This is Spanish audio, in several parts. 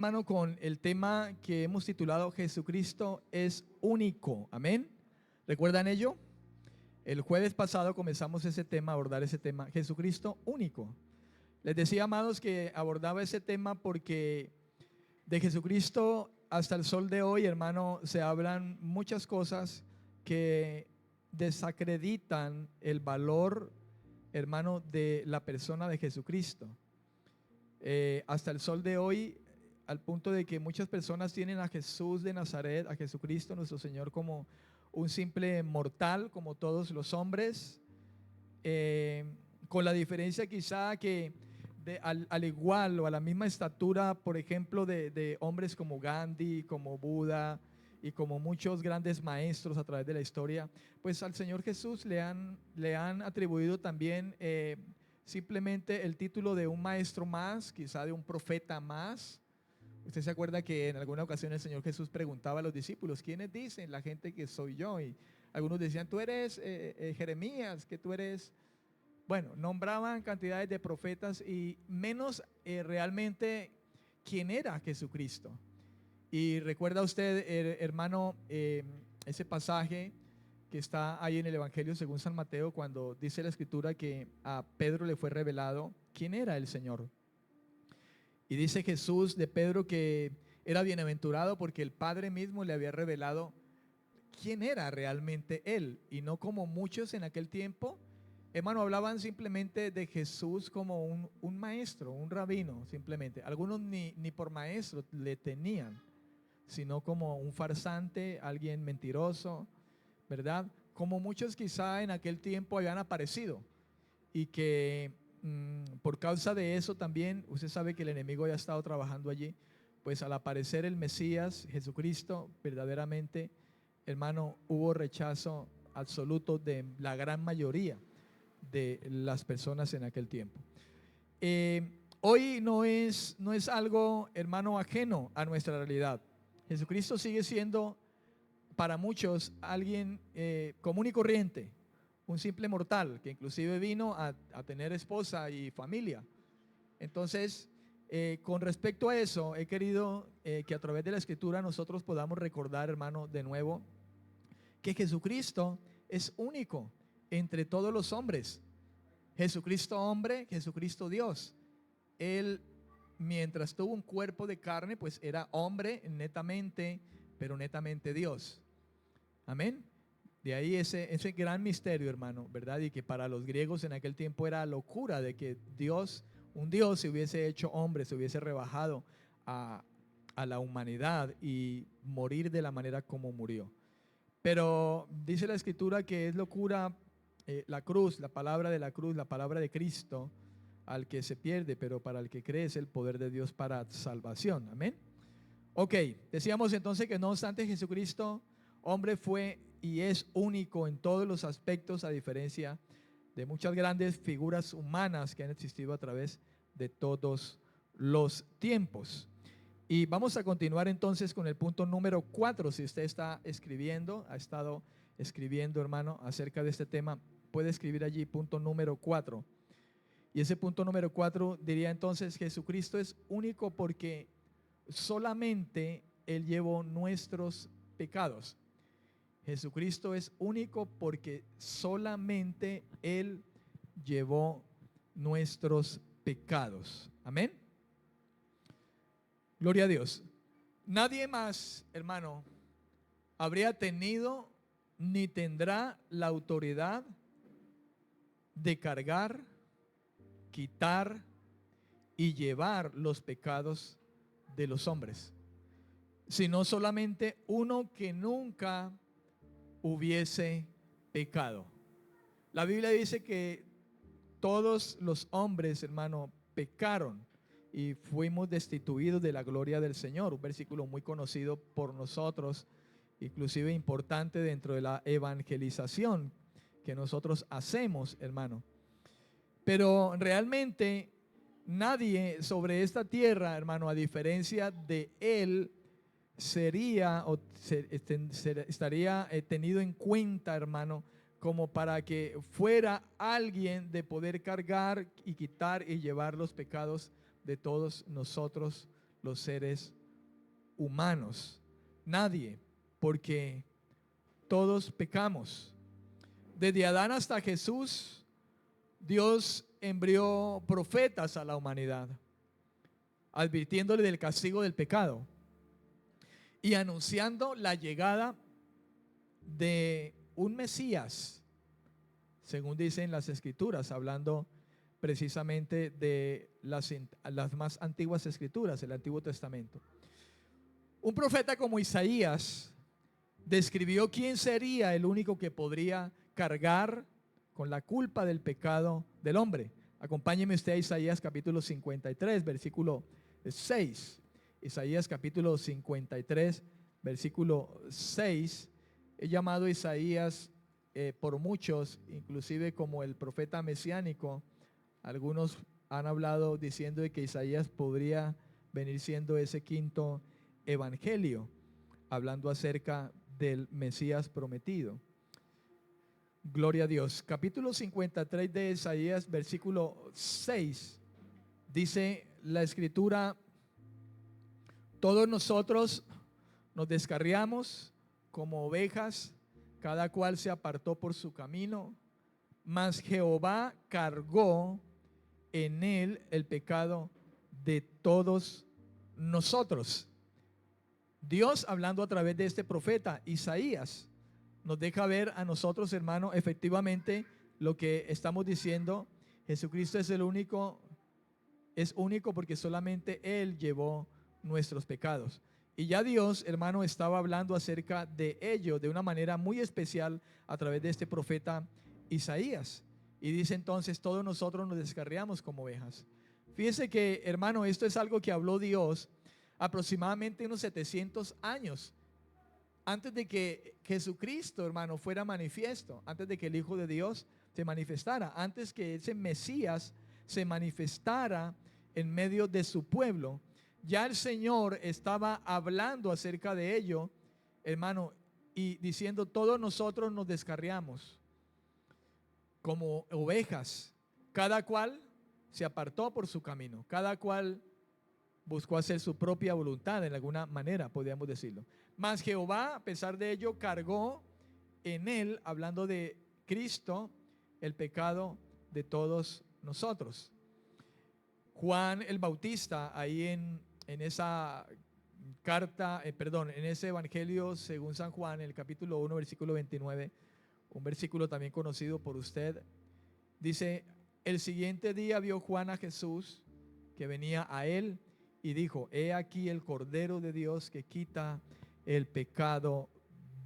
Hermano, con el tema que hemos titulado Jesucristo es único. Amén. ¿Recuerdan ello? El jueves pasado comenzamos ese tema, a abordar ese tema, Jesucristo único. Les decía, amados, que abordaba ese tema porque de Jesucristo hasta el sol de hoy, hermano, se hablan muchas cosas que desacreditan el valor, hermano, de la persona de Jesucristo. Hasta el sol de hoy, al punto de que muchas personas tienen a Jesús de Nazaret, a Jesucristo nuestro Señor, como un simple mortal, como todos los hombres, con la diferencia quizá que al igual o a la misma estatura, por ejemplo, de hombres como Gandhi, como Buda y como muchos grandes maestros a través de la historia, pues al Señor Jesús le han atribuido también simplemente el título de un maestro más, quizá de un profeta más. Usted se acuerda que en alguna ocasión el Señor Jesús preguntaba a los discípulos: ¿quiénes dicen la gente que soy yo? Y algunos decían: tú eres Jeremías, que tú eres... Bueno, nombraban cantidades de profetas y menos realmente quién era Jesucristo. Y recuerda usted, hermano, ese pasaje que está ahí en el Evangelio según San Mateo, cuando dice la Escritura que a Pedro le fue revelado quién era el Señor. Y dice Jesús de Pedro que era bienaventurado porque el Padre mismo le había revelado quién era realmente él, y no como muchos en aquel tiempo, hermano, hablaban simplemente de Jesús como un maestro, un rabino, simplemente. Algunos ni por maestro le tenían, sino como un farsante, alguien mentiroso, ¿verdad? Como muchos quizá en aquel tiempo habían aparecido y que por causa de eso también, usted sabe que el enemigo ya ha estado trabajando allí, pues al aparecer el Mesías, Jesucristo, verdaderamente, hermano, hubo rechazo absoluto de la gran mayoría de las personas en aquel tiempo. Hoy no es algo, hermano, ajeno a nuestra realidad. Jesucristo sigue siendo para muchos alguien común y corriente, un simple mortal que inclusive vino a tener esposa y familia. Entonces, con respecto a eso, he querido que a través de la Escritura nosotros podamos recordar, hermano, de nuevo, que Jesucristo es único entre todos los hombres. Jesucristo hombre, Jesucristo Dios. Él, mientras tuvo un cuerpo de carne, pues era hombre netamente, pero netamente Dios. Amén. De ahí ese gran misterio, hermano, ¿verdad? Y que para los griegos en aquel tiempo era locura de que Dios, un Dios, se hubiese hecho hombre, se hubiese rebajado a la humanidad y morir de la manera como murió. Pero dice la Escritura que es locura la cruz, la palabra de la cruz, la palabra de Cristo, al que se pierde, pero para el que cree es el poder de Dios para salvación. Amén. Ok, decíamos entonces que no obstante Jesucristo, hombre, fue y es único en todos los aspectos, a diferencia de muchas grandes figuras humanas que han existido a través de todos los tiempos. Y vamos a continuar entonces con el punto número 4. Si usted está escribiendo, ha estado escribiendo, hermano, acerca de este tema, puede escribir allí punto número 4. Y ese punto número 4 diría entonces: Jesucristo es único porque solamente Él llevó nuestros pecados. Jesucristo es único porque solamente Él llevó nuestros pecados. Amén. Gloria a Dios. Nadie más, hermano, habría tenido ni tendrá la autoridad de cargar, quitar y llevar los pecados de los hombres, sino solamente uno que nunca hubiese pecado. La Biblia dice que todos los hombres, hermano, pecaron y fuimos destituidos de la gloria del Señor. Un versículo muy conocido por nosotros, inclusive importante dentro de la evangelización que nosotros hacemos, hermano. Pero realmente nadie sobre esta tierra, hermano, a diferencia de Él, sería o estaría tenido en cuenta, hermano, como para que fuera alguien de poder cargar y quitar y llevar los pecados de todos nosotros los seres humanos. Nadie, porque todos pecamos. Desde Adán hasta Jesús, Dios envió profetas a la humanidad, advirtiéndole del castigo del pecado y anunciando la llegada de un Mesías, según dicen las Escrituras, hablando precisamente de las más antiguas Escrituras, el Antiguo Testamento. Un profeta como Isaías describió quién sería el único que podría cargar con la culpa del pecado del hombre. Acompáñeme usted a Isaías capítulo 53, versículo 6. Isaías capítulo 53, versículo 6. He llamado a Isaías por muchos, inclusive como el profeta mesiánico. Algunos han hablado diciendo de que Isaías podría venir siendo ese quinto evangelio, hablando acerca del Mesías prometido. Gloria a Dios. Capítulo 53 de Isaías, versículo 6, dice la Escritura: todos nosotros nos descarriamos como ovejas, cada cual se apartó por su camino, mas Jehová cargó en él el pecado de todos nosotros. Dios, hablando a través de este profeta Isaías, nos deja ver a nosotros, hermano, efectivamente lo que estamos diciendo. Jesucristo es el único, es único porque solamente Él llevó nuestros pecados. Y ya Dios, hermano, estaba hablando acerca de ello de una manera muy especial a través de este profeta Isaías. Y dice entonces: todos nosotros nos descarriamos como ovejas. Fíjese que, hermano, esto es algo que habló Dios aproximadamente unos 700 años antes de que Jesucristo, hermano, fuera manifiesto, antes de que el Hijo de Dios se manifestara, antes que ese Mesías se manifestara en medio de su pueblo. Ya el Señor estaba hablando acerca de ello, hermano, y diciendo: todos nosotros nos descarriamos como ovejas, cada cual se apartó por su camino, cada cual buscó hacer su propia voluntad, en alguna manera podríamos decirlo. Mas Jehová, a pesar de ello, cargó en él, hablando de Cristo, el pecado de todos nosotros. Juan el Bautista, ahí en esa carta, en ese evangelio según San Juan, en el capítulo 1, versículo 29, un versículo también conocido por usted, dice: el siguiente día vio Juan a Jesús que venía a él y dijo: he aquí el Cordero de Dios que quita el pecado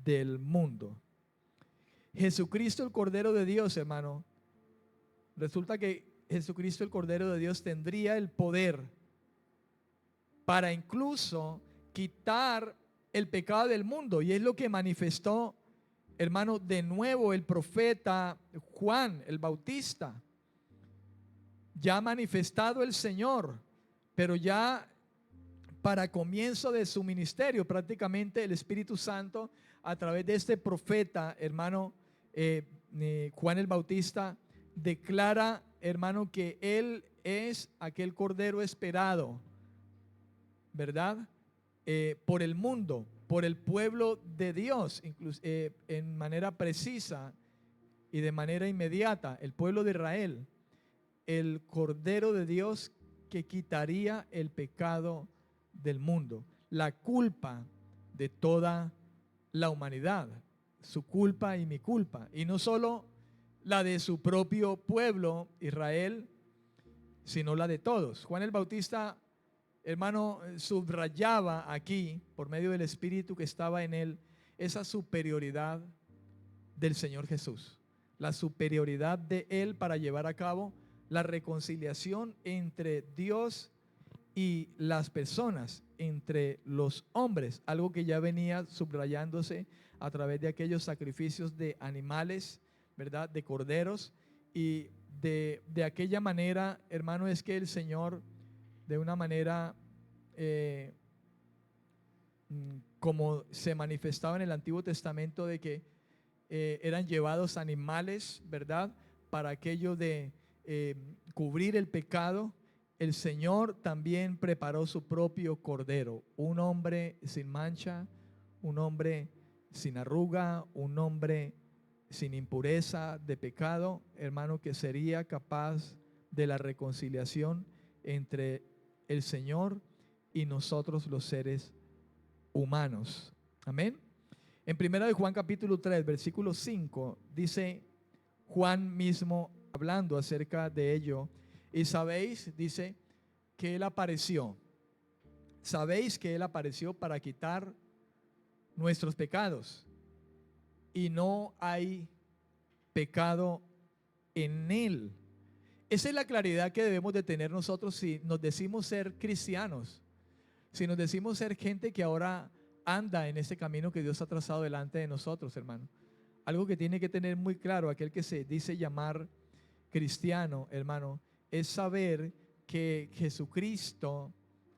del mundo. Jesucristo, el Cordero de Dios, hermano, resulta que Jesucristo, el Cordero de Dios, tendría el poder para incluso quitar el pecado del mundo. Y es lo que manifestó, hermano, de nuevo el profeta Juan el Bautista. Ya manifestado el Señor, pero ya para comienzo de su ministerio, prácticamente el Espíritu Santo, a través de este profeta, hermano, Juan el Bautista, declara, hermano, que Él es aquel Cordero esperado, ¿verdad? Por el mundo, por el pueblo de Dios, incluso en manera precisa y de manera inmediata, el pueblo de Israel, el Cordero de Dios que quitaría el pecado del mundo, la culpa de toda la humanidad, su culpa y mi culpa, y no solo la de su propio pueblo Israel, sino la de todos. Juan el Bautista, hermano, subrayaba aquí, por medio del Espíritu que estaba en él, esa superioridad del Señor Jesús, la superioridad de él para llevar a cabo la reconciliación entre Dios y las personas, entre los hombres, algo que ya venía subrayándose a través de aquellos sacrificios de animales, ¿verdad?, de corderos, y de aquella manera, hermano, es que el Señor, de una manera como se manifestaba en el Antiguo Testamento, de que eran llevados animales, ¿verdad?, para aquello de cubrir el pecado. el Señor también preparó su propio cordero, un hombre sin mancha, un hombre sin arruga, un hombre sin impureza de pecado, hermano, que sería capaz de la reconciliación entre el Señor y nosotros los seres humanos. Amén. En 1 de Juan capítulo 3, versículo 5, dice Juan mismo hablando acerca de ello, y sabéis, dice, que Él apareció. Sabéis que Él apareció para quitar nuestros pecados, y no hay pecado en Él. Esa es la claridad que debemos de tener nosotros si nos decimos ser cristianos, si nos decimos ser gente que ahora anda en ese camino que Dios ha trazado delante de nosotros, hermano. Algo que tiene que tener muy claro aquel que se dice llamar cristiano, hermano, es saber que Jesucristo,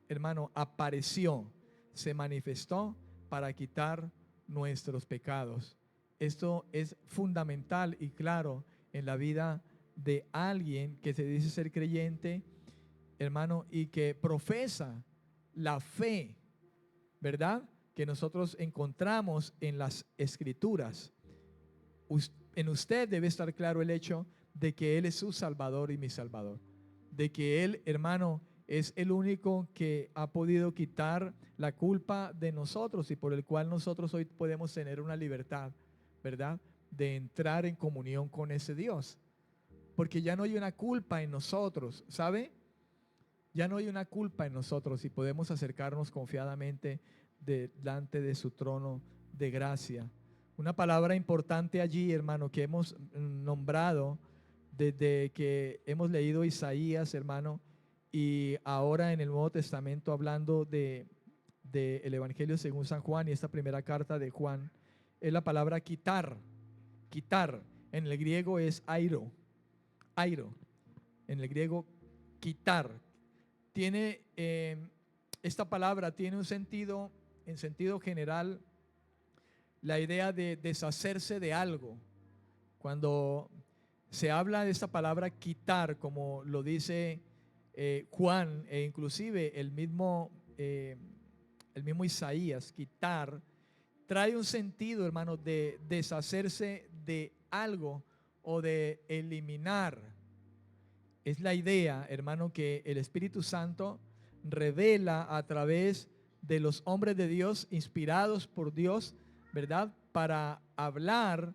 hermano, apareció, se manifestó para quitar nuestros pecados. Esto es fundamental y claro en la vida de alguien que se dice ser creyente, hermano, y que profesa la fe, ¿verdad?, que nosotros encontramos en las Escrituras. En usted debe estar claro el hecho de que Él es su Salvador y mi Salvador, de que Él, hermano, es el único que ha podido quitar la culpa de nosotros y por el cual nosotros hoy podemos tener una libertad, ¿verdad?, de entrar en comunión con ese Dios, porque ya no hay una culpa en nosotros, ¿sabe? Ya no hay una culpa en nosotros y podemos acercarnos confiadamente delante de su trono de gracia. Una palabra importante allí, hermano, que hemos nombrado desde que hemos leído Isaías, hermano, y ahora en el Nuevo Testamento hablando de el Evangelio según San Juan y esta primera carta de Juan, es la palabra quitar. Quitar en el griego es airo, airo, en el griego quitar. Tiene, esta palabra tiene un sentido, en sentido general, la idea de deshacerse de algo. Cuando se habla de esta palabra quitar, como lo dice Juan e inclusive el mismo Isaías, quitar, trae un sentido, hermano, de deshacerse de algo o de eliminar. Es la idea, hermano, que el Espíritu Santo revela a través de los hombres de Dios, inspirados por Dios, ¿verdad?, para hablar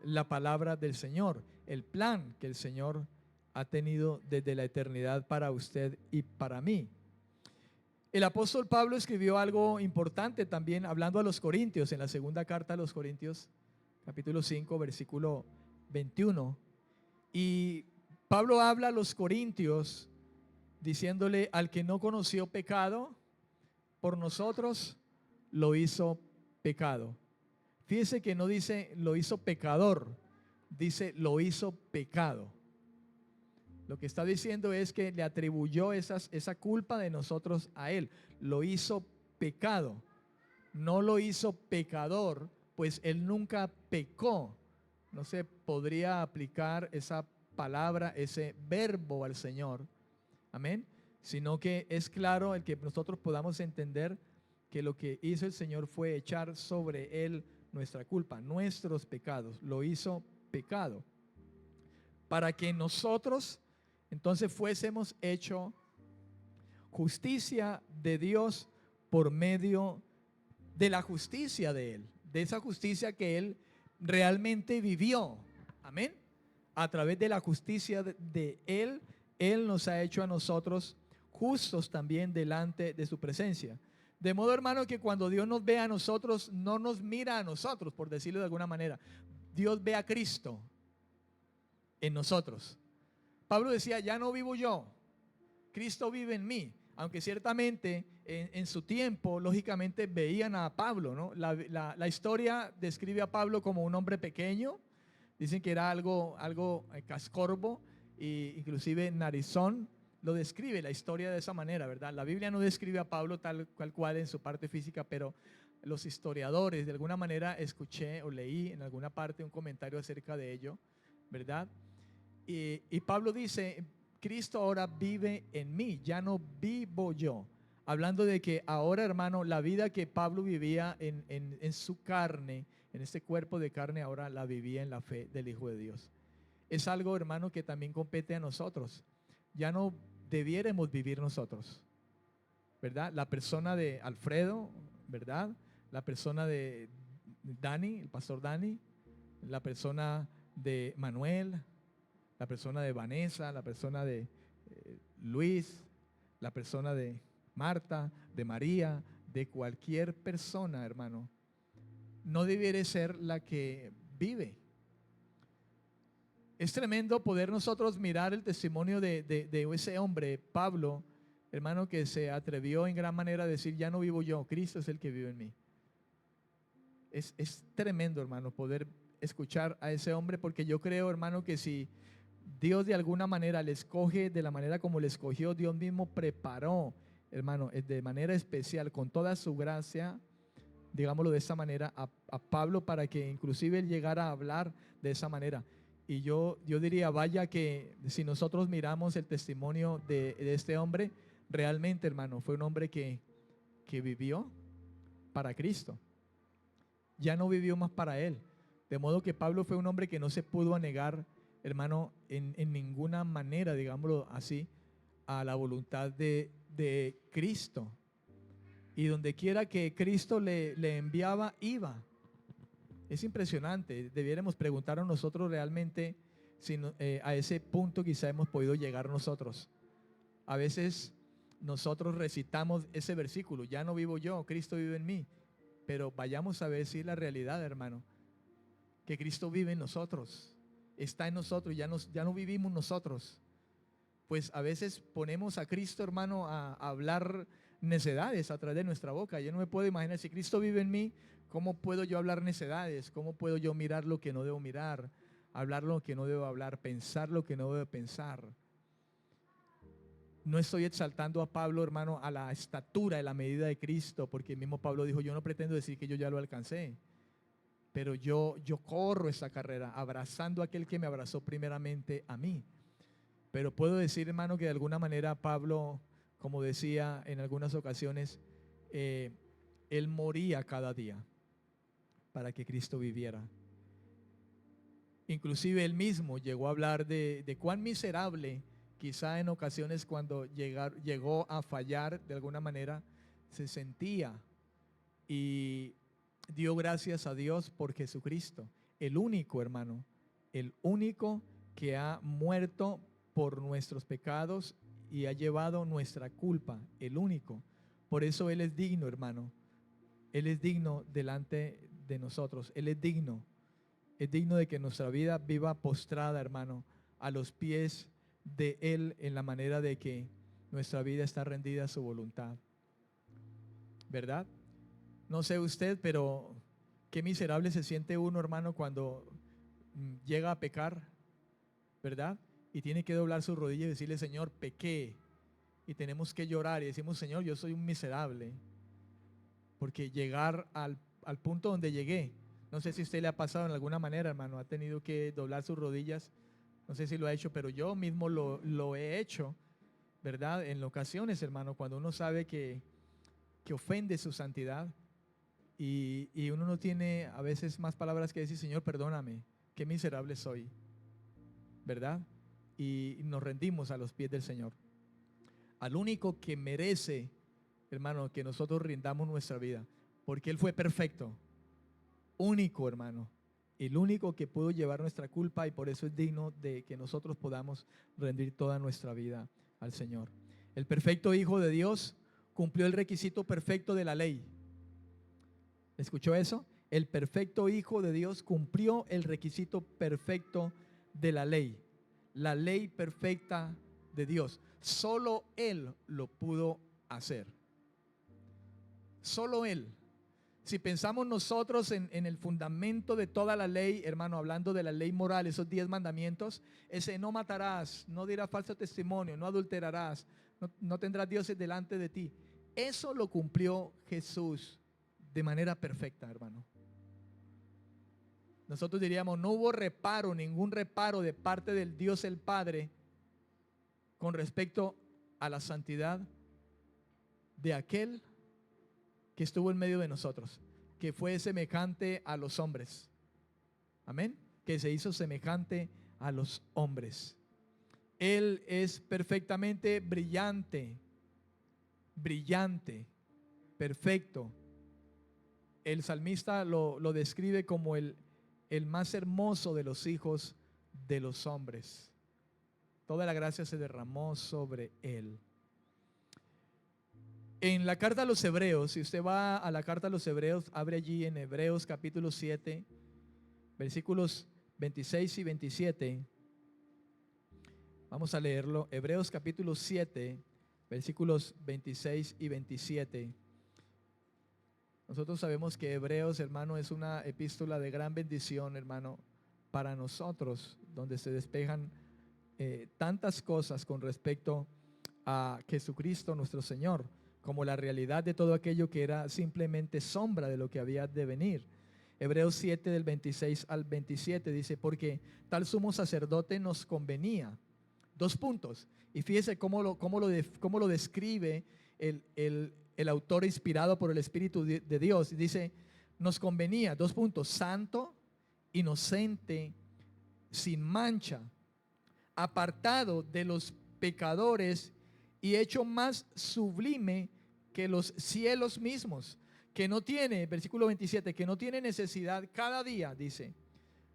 la palabra del Señor, el plan que el Señor ha tenido desde la eternidad para usted y para mí. El apóstol Pablo escribió algo importante también hablando a los Corintios, en la segunda carta a los Corintios, capítulo 5, versículo 21. Y Pablo habla a los Corintios diciéndole: al que no conoció pecado, por nosotros lo hizo pecado. Fíjese que no dice lo hizo pecador, dice lo hizo pecado. Lo que está diciendo es que le atribuyó esa culpa de nosotros a él. Lo hizo pecado, no lo hizo pecador, pues él nunca pecó. No se podría aplicar esa palabra, ese verbo al Señor. Amén. Sino que es claro el que nosotros podamos entender que lo que hizo el Señor fue echar sobre él nuestra culpa, nuestros pecados. Lo hizo pecado para que nosotros entonces fuésemos hecho justicia de Dios por medio de la justicia de Él, de esa justicia que Él realmente vivió. Amén. A través de la justicia de Él, Él nos ha hecho a nosotros justos también delante de su presencia. De modo, hermano, que cuando Dios nos ve a nosotros, no nos mira a nosotros, por decirlo de alguna manera. Dios ve a Cristo en nosotros. Pablo decía: ya no vivo yo, Cristo vive en mí. Aunque ciertamente en su tiempo, lógicamente, veían a Pablo, ¿no? La historia describe a Pablo como un hombre pequeño. Dicen que era algo cascorbo e inclusive narizón. Lo describe la historia de esa manera, ¿verdad? La Biblia no describe a Pablo tal cual en su parte física, pero los historiadores, de alguna manera, escuché o leí en alguna parte un comentario acerca de ello, ¿verdad? Y Pablo dice Cristo ahora vive en mí, ya no vivo yo. Hablando de que ahora, hermano, la vida que Pablo vivía en su carne, en este cuerpo de carne, ahora la vivía en la fe del Hijo de Dios. Es algo, hermano, que también compete a nosotros. Ya no debiéramos vivir nosotros, ¿verdad? La persona de Alfredo, ¿verdad? La persona de Dani, el pastor Dani, la persona de Manuel, la persona de Vanessa, la persona de Luis, la persona de Marta, de María, de cualquier persona, hermano, no debiera ser la que vive. Es tremendo poder nosotros mirar el testimonio de ese hombre, Pablo, hermano, que se atrevió en gran manera a decir, ya no vivo yo, Cristo es el que vive en mí. Es tremendo, hermano, poder escuchar a ese hombre, porque yo creo, hermano, que si Dios de alguna manera le escoge de la manera como le escogió, Dios mismo preparó, hermano, de manera especial, con toda su gracia, digámoslo de esa manera, a Pablo para que inclusive él llegara a hablar de esa manera. Y yo diría, vaya que si nosotros miramos el testimonio de este hombre, realmente, hermano, fue un hombre que vivió para Cristo. Ya no vivió más para él. De modo que Pablo fue un hombre que no se pudo anegar, hermano, en ninguna manera, digámoslo así, a la voluntad de Cristo. Y donde quiera que Cristo le enviaba, iba. Es impresionante. Debiéramos preguntarnos nosotros realmente si a ese punto quizá hemos podido llegar nosotros. A veces nosotros recitamos ese versículo, ya no vivo yo, Cristo vive en mí. Pero vayamos a ver si es la realidad, hermano, que Cristo vive en nosotros, está en nosotros, ya no vivimos nosotros. Pues a veces ponemos a Cristo, hermano, a hablar necedades a través de nuestra boca. Yo no me puedo imaginar, si Cristo vive en mí, ¿cómo puedo yo hablar necedades? ¿Cómo puedo yo mirar lo que no debo mirar? Hablar lo que no debo hablar, pensar lo que no debo pensar. No estoy exaltando a Pablo, hermano, a la estatura, a la medida de Cristo, porque el mismo Pablo dijo, yo no pretendo decir que yo ya lo alcancé, pero yo corro esa carrera abrazando a aquel que me abrazó primeramente a mí. Pero puedo decir, hermano, que de alguna manera Pablo, como decía en algunas ocasiones, él moría cada día para que Cristo viviera. Inclusive él mismo llegó a hablar de cuán miserable, quizá en ocasiones cuando llegó a fallar de alguna manera, se sentía, y dio gracias a Dios por Jesucristo, el único, hermano, el único que ha muerto por nuestros pecados y ha llevado nuestra culpa, el único. Por eso Él es digno, hermano. Él es digno delante de nosotros. Él es digno. Es digno de que nuestra vida viva postrada, hermano, a los pies de Él, en la manera de que nuestra vida está rendida a su voluntad. ¿Verdad? No sé usted, pero qué miserable se siente uno, hermano, cuando llega a pecar, ¿verdad? Y tiene que doblar su rodilla y decirle, Señor, pequé. Y tenemos que llorar y decimos, Señor, yo soy un miserable. Porque llegar al punto donde llegué, no sé si a usted le ha pasado en alguna manera, hermano, ha tenido que doblar sus rodillas, no sé si lo ha hecho, pero yo mismo lo he hecho, ¿verdad? En ocasiones, hermano, cuando uno sabe que ofende su santidad y uno no tiene a veces más palabras que decir, Señor, perdóname, qué miserable soy, ¿verdad? Y nos rendimos a los pies del Señor. Al único que merece, hermano, que nosotros rindamos nuestra vida, porque Él fue perfecto, único, hermano, el único que pudo llevar nuestra culpa, y por eso es digno de que nosotros podamos rendir toda nuestra vida al Señor. El perfecto Hijo de Dios cumplió el requisito perfecto de la ley. ¿Escuchó eso? El perfecto Hijo de Dios cumplió el requisito perfecto de la ley perfecta de Dios. Solo Él lo pudo hacer. Solo Él. Si pensamos nosotros en el fundamento de toda la ley, hermano, hablando de la ley moral, esos 10 mandamientos, ese no matarás, no dirás falso testimonio, no adulterarás, no tendrás dioses delante de ti. Eso lo cumplió Jesús de manera perfecta, hermano. Nosotros diríamos, no hubo reparo, ningún reparo de parte del Dios el Padre con respecto a la santidad de aquel que estuvo en medio de nosotros, que fue semejante a los hombres. Amén. Que se hizo semejante a los hombres. Él es perfectamente brillante, perfecto. El salmista lo describe como el más hermoso de los hijos de los hombres. Toda la gracia se derramó sobre él. En la carta a los Hebreos, si usted va a la carta a los Hebreos, abre allí en Hebreos capítulo 7, versículos 26 y 27. Vamos a leerlo. Hebreos capítulo 7, versículos 26 y 27. Nosotros sabemos que Hebreos, hermano, es una epístola de gran bendición, hermano, para nosotros, donde se despejan tantas cosas con respecto a Jesucristo nuestro Señor, como la realidad de todo aquello que era simplemente sombra de lo que había de venir. Hebreos 7 del 26 al 27 dice, porque tal sumo sacerdote nos convenía. Dos puntos. Y fíjese cómo lo describe el autor inspirado por el Espíritu de Dios. Dice, nos convenía, dos puntos, santo, inocente, sin mancha, apartado de los pecadores y hecho más sublime que los cielos mismos, que no tiene, versículo 27, que no tiene necesidad cada día, dice,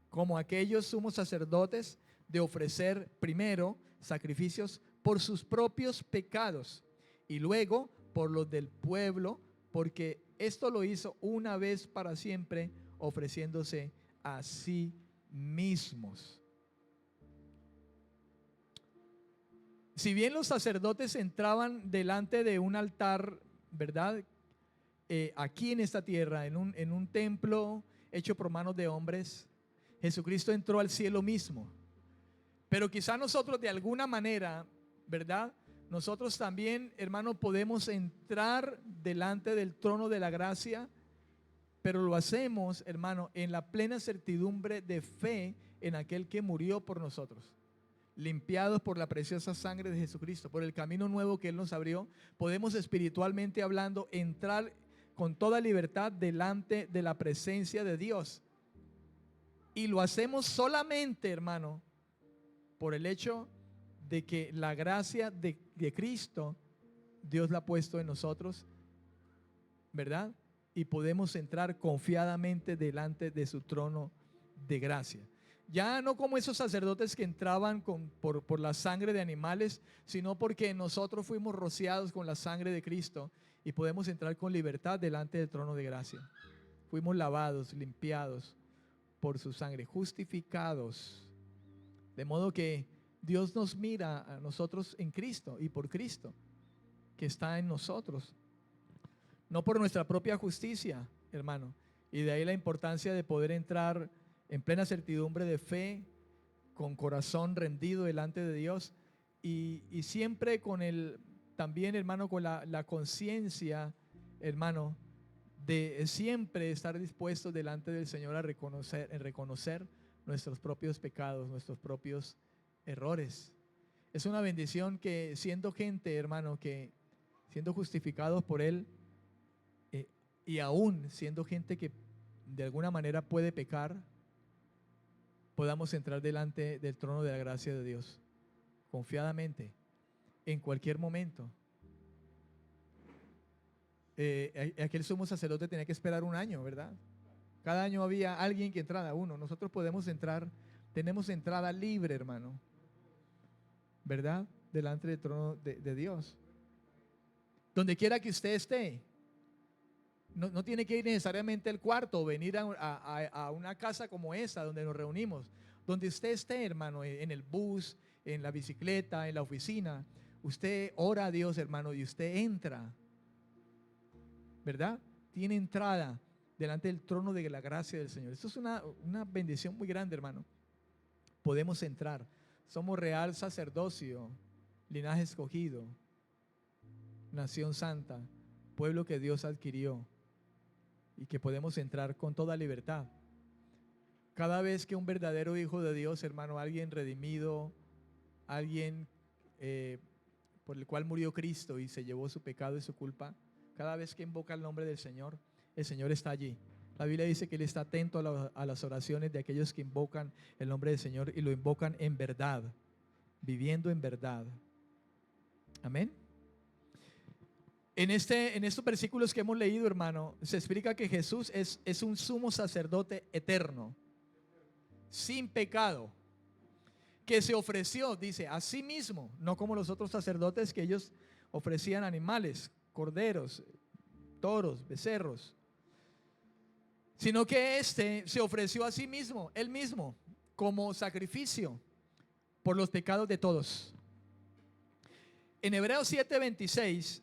como aquellos sumos sacerdotes, de ofrecer primero sacrificios por sus propios pecados y luego por los del pueblo, porque esto lo hizo una vez para siempre, ofreciéndose a sí mismos. Si bien los sacerdotes entraban delante de un altar, ¿verdad? Aquí en esta tierra, en un templo hecho por manos de hombres, Jesucristo entró al cielo mismo. Pero quizá nosotros de alguna manera, ¿verdad? Nosotros también, hermano, podemos entrar delante del trono de la gracia, pero lo hacemos, hermano, en la plena certidumbre de fe en aquel que murió por nosotros. Limpiados por la preciosa sangre de Jesucristo, por el camino nuevo que Él nos abrió, podemos espiritualmente hablando entrar con toda libertad delante de la presencia de Dios. Y lo hacemos solamente, hermano, por el hecho de que la gracia de Cristo, Dios la ha puesto en nosotros, ¿verdad? Y podemos entrar confiadamente delante de su trono de gracia. Ya no como esos sacerdotes que entraban por la sangre de animales, sino porque nosotros fuimos rociados con la sangre de Cristo y podemos entrar con libertad delante del trono de gracia. Fuimos lavados, limpiados por su sangre, justificados. De modo que Dios nos mira a nosotros en Cristo y por Cristo, que está en nosotros. No por nuestra propia justicia, hermano. Y de ahí la importancia de poder entrar en plena certidumbre de fe, con corazón rendido delante de Dios y siempre con también, hermano, con la conciencia, hermano, de siempre estar dispuestos delante del Señor a reconocer nuestros propios pecados, nuestros propios errores. Es una bendición que siendo gente, hermano, que siendo justificados por Él, y aún siendo gente que de alguna manera puede pecar, podamos entrar delante del trono de la gracia de Dios confiadamente en cualquier momento. Aquel sumo sacerdote tenía que esperar un año, ¿verdad? Cada año había alguien que entrara, uno. Nosotros podemos entrar, tenemos entrada libre, hermano, ¿verdad? Delante del trono de Dios. Donde quiera que usted esté. No tiene que ir necesariamente al cuarto o venir a una casa como esa donde nos reunimos. Donde usted esté, hermano, en el bus, en la bicicleta, en la oficina, usted ora a Dios, hermano, y usted entra, ¿verdad? Tiene entrada delante del trono de la gracia del Señor. Esto es una bendición muy grande, hermano. Podemos entrar. Somos real sacerdocio, linaje escogido, nación santa, pueblo que Dios adquirió y que podemos entrar con toda libertad. Cada vez que un verdadero hijo de Dios, hermano, alguien redimido, alguien por el cual murió Cristo y se llevó su pecado y su culpa, cada vez que invoca el nombre del Señor, el Señor está allí. La Biblia dice que Él está atento a las oraciones de aquellos que invocan el nombre del Señor y lo invocan en verdad, viviendo en verdad. Amén. En estos versículos que hemos leído, hermano, se explica que Jesús es un sumo sacerdote eterno, sin pecado, que se ofreció, dice, a sí mismo, no como los otros sacerdotes que ellos ofrecían animales, corderos, toros, becerros, sino que este se ofreció a sí mismo, él mismo, como sacrificio por los pecados de todos. En Hebreos 7:26,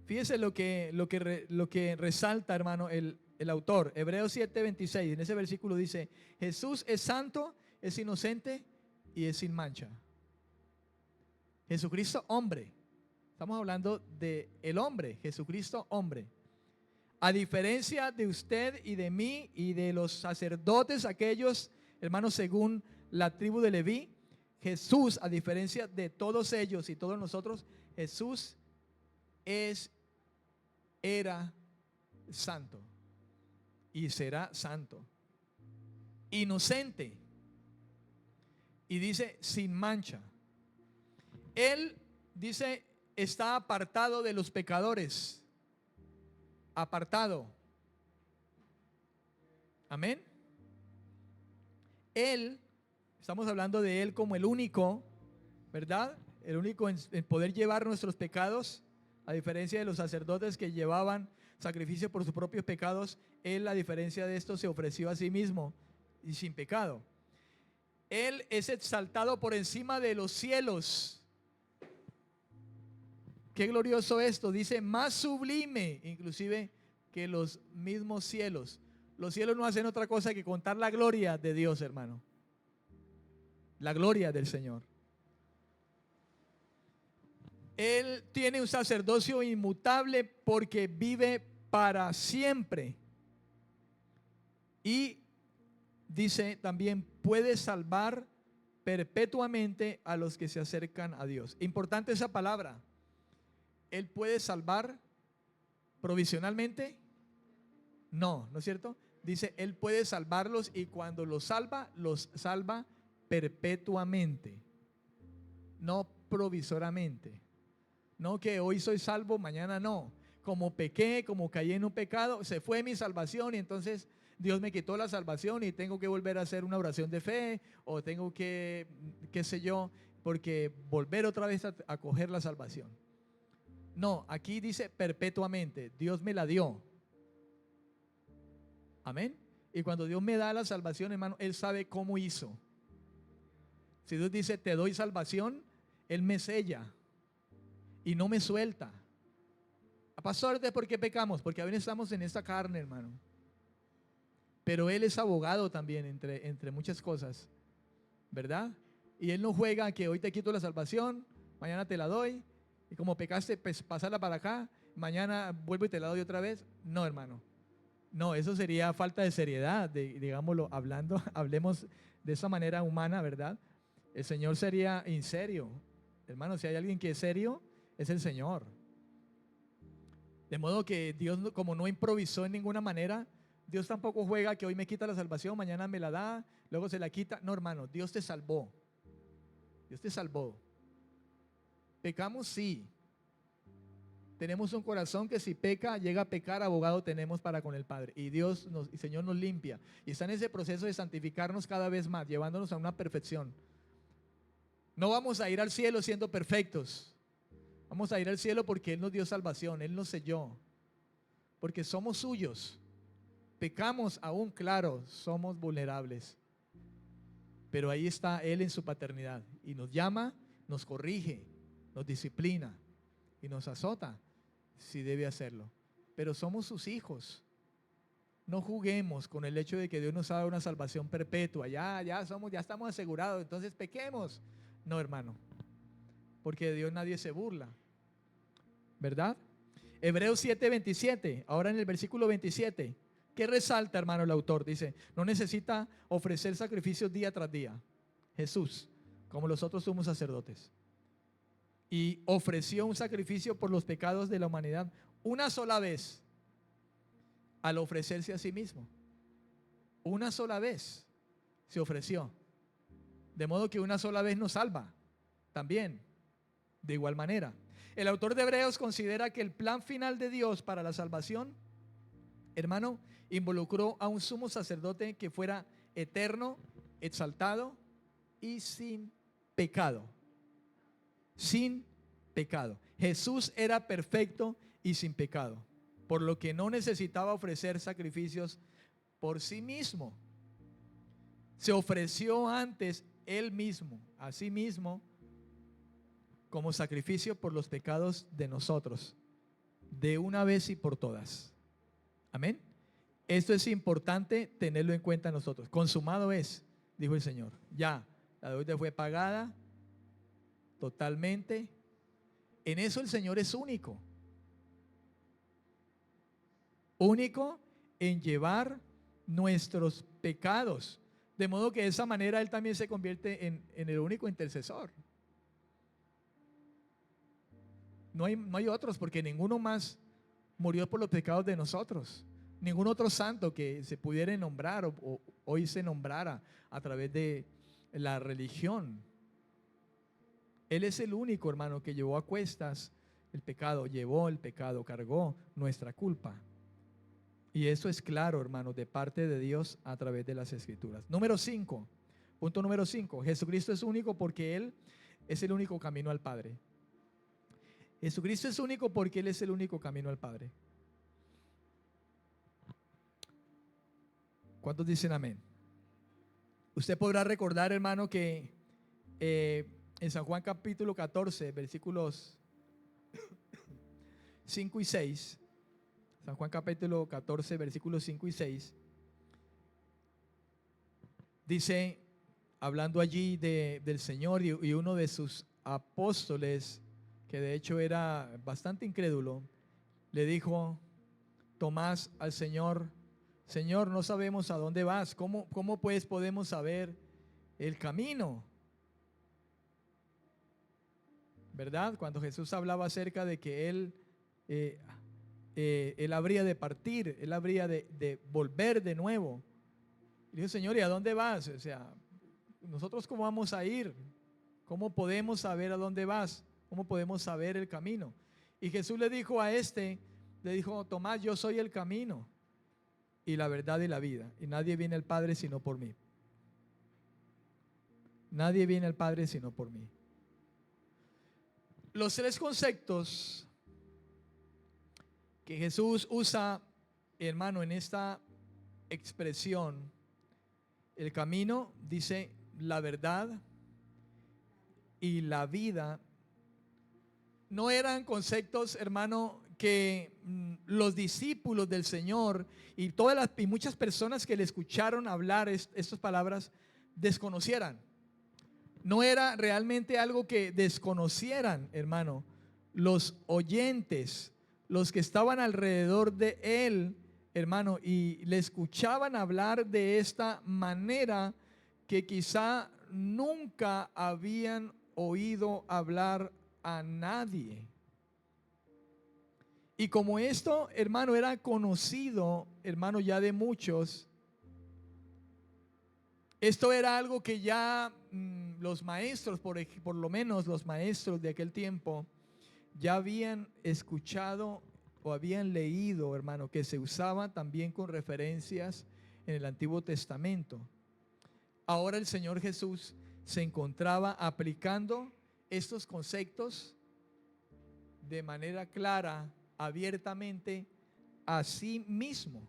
fíjese lo que resalta, hermano, el autor. Hebreos 7:26, en ese versículo dice: Jesús es santo, es inocente y es sin mancha. Jesucristo, hombre. Estamos hablando de el hombre, Jesucristo, hombre. A diferencia de usted y de mí y de los sacerdotes, aquellos, hermanos, según la tribu de Leví, Jesús, a diferencia de todos ellos y todos nosotros, Jesús era santo y será santo, inocente, y dice sin mancha. Él, dice, está apartado de los pecadores, apartado. Amén. Él, estamos hablando de Él como el único, ¿verdad? El único en poder llevar nuestros pecados, a diferencia de los sacerdotes que llevaban sacrificio por sus propios pecados. Él, a diferencia de esto, se ofreció a sí mismo y sin pecado. Él es exaltado por encima de los cielos. Qué glorioso esto, dice, más sublime inclusive que los mismos cielos. Los cielos no hacen otra cosa que contar la gloria de Dios, hermano. La gloria del Señor. Él tiene un sacerdocio inmutable porque vive para siempre. Y dice también, puede salvar perpetuamente a los que se acercan a Dios. Importante esa palabra. Él puede salvar provisionalmente. No, ¿no es cierto? Dice, Él puede salvarlos y cuando los salva perpetuamente. No provisoriamente. No que hoy soy salvo, mañana no. Como pequé, como caí en un pecado, se fue mi salvación y entonces Dios me quitó la salvación y tengo que volver a hacer una oración de fe o tengo que, qué sé yo, porque volver otra vez a coger la salvación. No, aquí dice perpetuamente, Dios me la dio. Amén. Y cuando Dios me da la salvación, hermano, Él sabe cómo hizo. Si Dios dice, te doy salvación, Él me sella y no me suelta. Pastor, ¿por qué pecamos? Porque a veces estamos en esta carne, hermano. Pero Él es abogado también entre muchas cosas, ¿verdad? Y Él no juega a que hoy te quito la salvación, mañana te la doy, y como pecaste, pues pasarla para acá, mañana vuelvo y te la doy otra vez. No, hermano. No, eso sería falta de seriedad, digámoslo, hablemos de esa manera humana, ¿verdad? El Señor sería inserio. Hermano, si hay alguien que es serio, es el Señor. De modo que Dios, como no improvisó en ninguna manera, Dios tampoco juega que hoy me quita la salvación, mañana me la da, luego se la quita. No, hermano, Dios te salvó. Dios te salvó. Pecamos, sí. Tenemos un corazón que si peca, llega a pecar, abogado tenemos para con el Padre. Y Dios, el Señor nos limpia. Y está en ese proceso de santificarnos cada vez más, llevándonos a una perfección. No vamos a ir al cielo siendo perfectos. Vamos a ir al cielo porque Él nos dio salvación, Él nos selló. Porque somos suyos. Pecamos aún, claro, somos vulnerables. Pero ahí está Él en su paternidad. Y nos llama, nos corrige, nos disciplina y nos azota si debe hacerlo. Pero somos sus hijos. No juguemos con el hecho de que Dios nos ha dado una salvación perpetua. Ya estamos asegurados, entonces pequemos. No, hermano. Porque de Dios nadie se burla. ¿Verdad? Hebreos 7:27, ahora en el versículo 27. ¿Qué resalta, hermano, el autor? Dice, no necesita ofrecer sacrificios día tras día. Jesús, como los otros sumos sacerdotes. y ofreció un sacrificio por los pecados de la humanidad una sola vez al ofrecerse a sí mismo. Una sola vez se ofreció. De modo que una sola vez nos salva también, de igual manera. El autor de Hebreos considera que el plan final de Dios para la salvación, hermano, involucró a un sumo sacerdote que fuera eterno, exaltado y sin pecado. Sin pecado. Jesús era perfecto y sin pecado, por lo que no necesitaba ofrecer sacrificios por sí mismo. Se ofreció antes él mismo, a sí mismo, como sacrificio por los pecados de nosotros, de una vez y por todas. Amén. Esto es importante tenerlo en cuenta nosotros. Consumado es, dijo el Señor. Ya, la deuda fue pagada totalmente. En eso el Señor es único. Único en llevar nuestros pecados. De modo que de esa manera Él también se convierte en el único intercesor. No hay otros, porque ninguno más murió por los pecados de nosotros. Ningún otro santo que se pudiera nombrar o hoy se nombrara a través de la religión. Él es el único, hermano, que llevó a cuestas el pecado, llevó el pecado, cargó nuestra culpa. Y eso es claro, hermano, de parte de Dios a través de las Escrituras. Punto número 5. Jesucristo es único porque Él es el único camino al Padre. Jesucristo es único porque Él es el único camino al Padre. ¿Cuántos dicen amén? Usted podrá recordar, hermano, que en San Juan capítulo 14, versículos 5 y 6, San Juan capítulo 14, versículos 5 y 6, dice, hablando allí del Señor y uno de sus apóstoles, que de hecho era bastante incrédulo, le dijo Tomás al Señor: Señor, no sabemos a dónde vas, ¿cómo pues podemos saber el camino? ¿Verdad? Cuando Jesús hablaba acerca de que Él habría de partir, Él habría de volver de nuevo. Y dijo: Señor, ¿y a dónde vas? O sea, ¿nosotros cómo vamos a ir? ¿Cómo podemos saber a dónde vas? ¿Cómo podemos saber el camino? Y Jesús le dijo le dijo: Tomás, yo soy el camino y la verdad y la vida, y nadie viene al Padre sino por mí. Nadie viene al Padre sino por mí. Los tres conceptos que Jesús usa, hermano, en esta expresión: el camino, dice, la verdad y la vida, no eran conceptos, hermano, que los discípulos del Señor y muchas personas que le escucharon hablar estas palabras desconocieran. No era realmente algo que desconocieran, hermano, los oyentes, los que estaban alrededor de él, hermano, y le escuchaban hablar de esta manera que quizá nunca habían oído hablar a nadie. Y como esto, hermano, era conocido, hermano, ya de muchos, esto era algo que ya los maestros, por lo menos los maestros de aquel tiempo, ya habían escuchado o habían leído, hermano, que se usaba también con referencias en el Antiguo Testamento. Ahora el Señor Jesús se encontraba aplicando estos conceptos de manera clara, abiertamente, a sí mismo.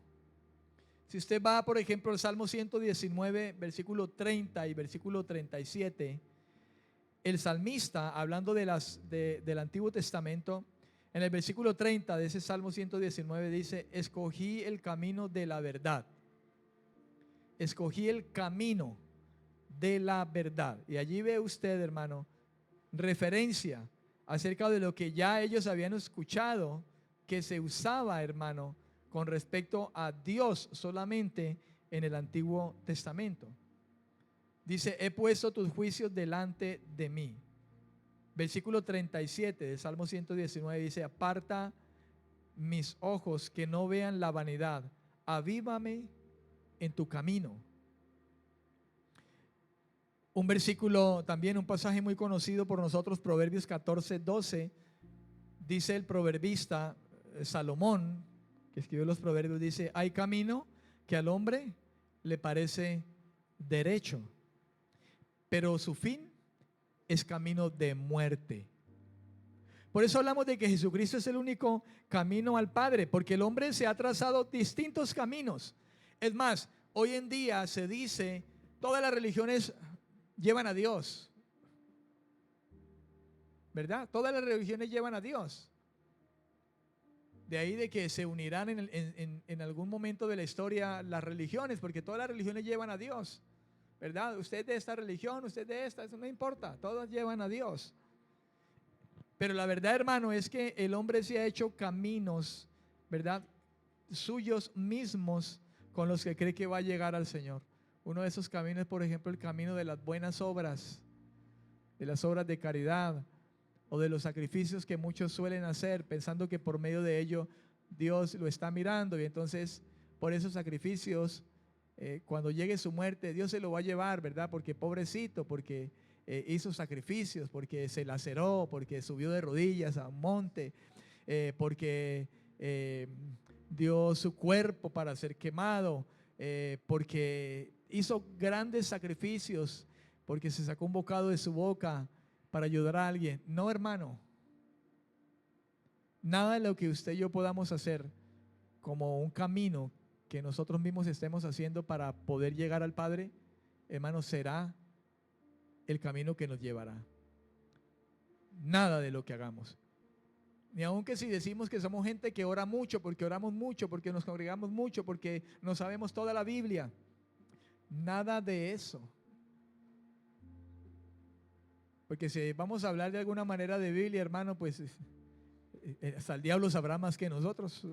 Si usted va, por ejemplo, al Salmo 119, versículo 30 y versículo 37, el salmista, hablando del Antiguo Testamento, en el versículo 30 de ese Salmo 119 dice: escogí el camino de la verdad. Escogí el camino de la verdad. Y allí ve usted, hermano, referencia acerca de lo que ya ellos habían escuchado que se usaba, hermano, con respecto a Dios solamente en el Antiguo Testamento. Dice: he puesto tus juicios delante de mí. Versículo 37 de Salmo 119 dice: aparta mis ojos que no vean la vanidad, avívame en tu camino. Un versículo también, un pasaje muy conocido por nosotros, Proverbios 14:12, dice el proverbista Salomón, que escribió los proverbios, dice: hay camino que al hombre le parece derecho, pero su fin es camino de muerte. Por eso hablamos de que Jesucristo es el único camino al Padre, porque el hombre se ha trazado distintos caminos. Es más, hoy en día se dice, todas las religiones llevan a Dios, ¿verdad? Todas las religiones llevan a Dios. De ahí de que se unirán en algún momento de la historia las religiones, porque todas las religiones llevan a Dios, ¿verdad? Usted de esta religión, usted de esta, eso no importa, todas llevan a Dios. Pero la verdad, hermano, es que el hombre se ha hecho caminos, ¿verdad?, suyos mismos, con los que cree que va a llegar al Señor. Uno de esos caminos es, por ejemplo, el camino de las buenas obras, de las obras de caridad, o de los sacrificios que muchos suelen hacer, pensando que por medio de ello Dios lo está mirando, y entonces por esos sacrificios, cuando llegue su muerte, Dios se lo va a llevar, ¿verdad? Porque pobrecito, porque hizo sacrificios, porque se laceró, porque subió de rodillas a un monte, porque dio su cuerpo para ser quemado, porque hizo grandes sacrificios, porque se sacó un bocado de su boca para ayudar a alguien. No, hermano, nada de lo que usted y yo podamos hacer como un camino que nosotros mismos estemos haciendo para poder llegar al Padre, hermano, será el camino que nos llevará. Nada de lo que hagamos. Ni aunque si decimos que somos gente que ora mucho, porque oramos mucho, porque nos congregamos mucho, porque no sabemos toda la Biblia. Nada de eso. Porque si vamos a hablar de alguna manera de Biblia, hermano, pues hasta el diablo sabrá más que nosotros,